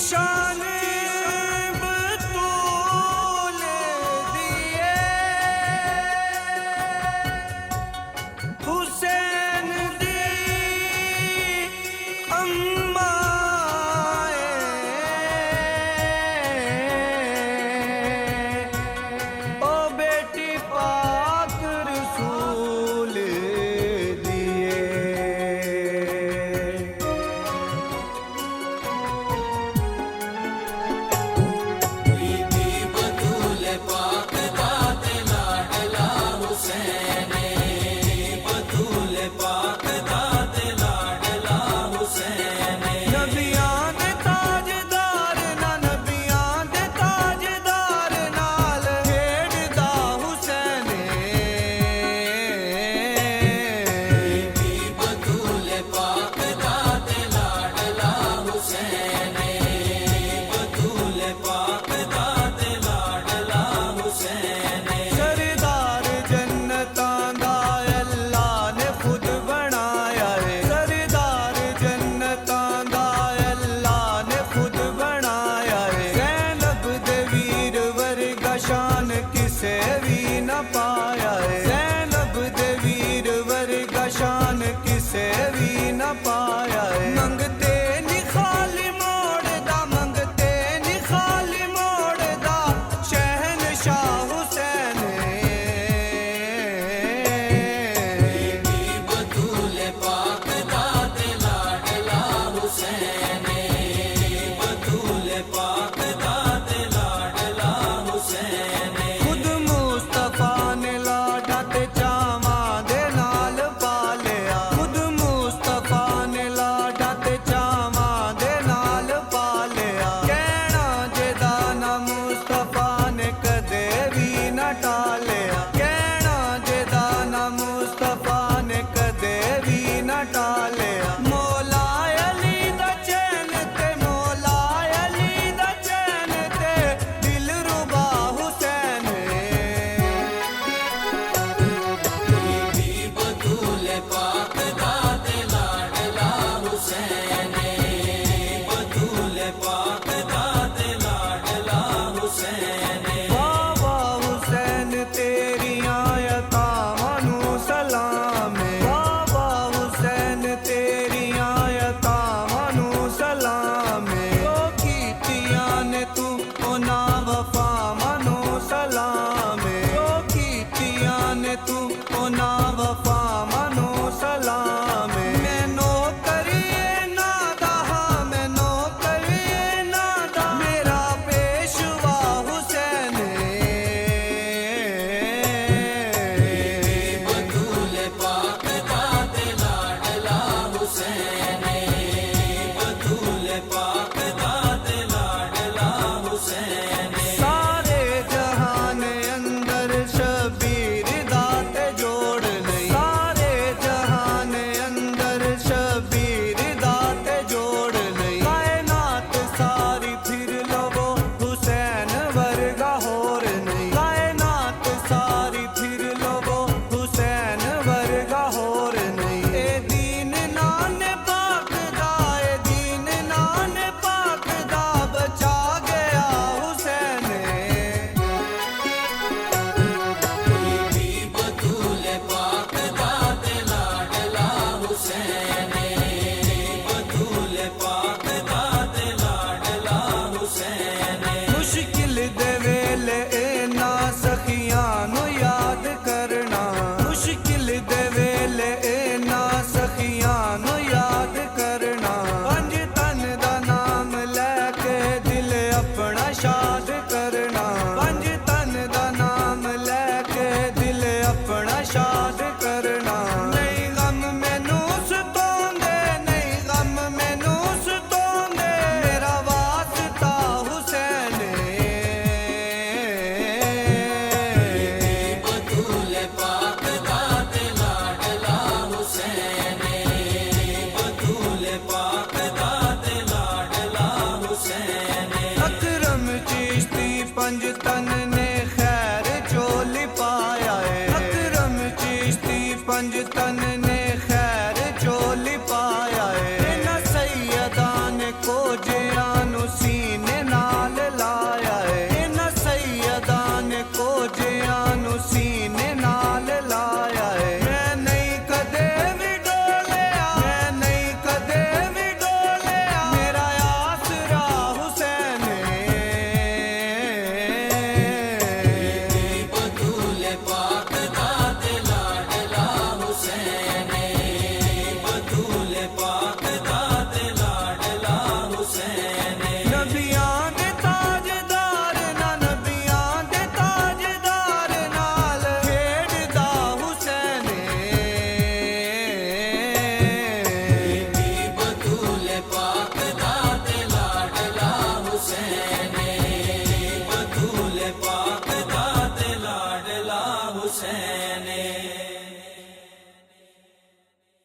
शान बतूल दिए हुसैन दी अम्मा ओ बेटी पाक रसूल दिए। शान किसे भी न पाया है ज़ैनब दे वीर वर्गा शान किसे भी न पाया है। मंगते नी खाली मोड़दा मंगते नी खाली मोड़दा शहनशाह हुसैन बतूल पाक दा ते लाडला हुसैन बतूल पाक दा ते लाडला खुद मुस्तफा ने लाडा ते चावा दे नाल पालिया खुद मुस्तफा ने लाडा ते चावा दे नाल पालिया कहना जेदा ना मुस्तफा ने कदे भी न टालिया कहना जेदा ना मुस्तफा ने कदे भी न टालिया। मौला अली दा चैन ते मौला अली दा चैन ते दिल रुबा हुसैन बतूल पाक दा ते लाडला हुसैन बतूल पाक दा ते लाडला हुसैन। बाबा हुसैन तेरियां यतावां नू सलाम बाबा हुसैन तेरियां यतावां नू सलाम ओ कीतियां ने तू उन्हां वफावां नू सलाम ओ कीतियां ने तू उन्हां वफावां नू सलाम। मैनू करिए नादा मैनू करिए नादा मेरा पेशवा हुसैन बतूल पाक दा ते लाडला हुसैन बतूल पाक दा ते लाडला हुसैन। सारे जहान अंदर शबीर दा ते जोड़ नहीं सारे जहान अंदर शबीर दा ते जोड़ नहीं कायनात सारी फिर लवो हुसैन वर्गा होर नहीं कायनात सारी फिर लवो हुसैन वर्गा होर नहीं। ए दीन नान पाक दा ए दीन नान पाक दा बचा गया हुसैन बतूल पाक दा ते लाडला हुसैन बतूल पाक दा ते लाडला हुसैन। मुश्किल दे वेले ना सखियां नू याद करना मुश्किल दे वेले ना सखियां नू याद करना पंज तन दा नाम लैके दिल अपना शाद करना पंज तन दा नाम लैके दिल अपना शाद करना। नहीं गम मैनू सतांदे नहीं गम मैनू सतांदे मेरा वास्ता हुसैन बतूल पाक दा ते लाडला हुसैन बतूल पाक दा ते लाडला हुसैन। अकरम चिश्ती पंज तन ने खैर चोली पाया है अकरम चिश्ती पंज तन ने खैर चोली पाया है। ना सैयदा ने को जियानु सी हुसैन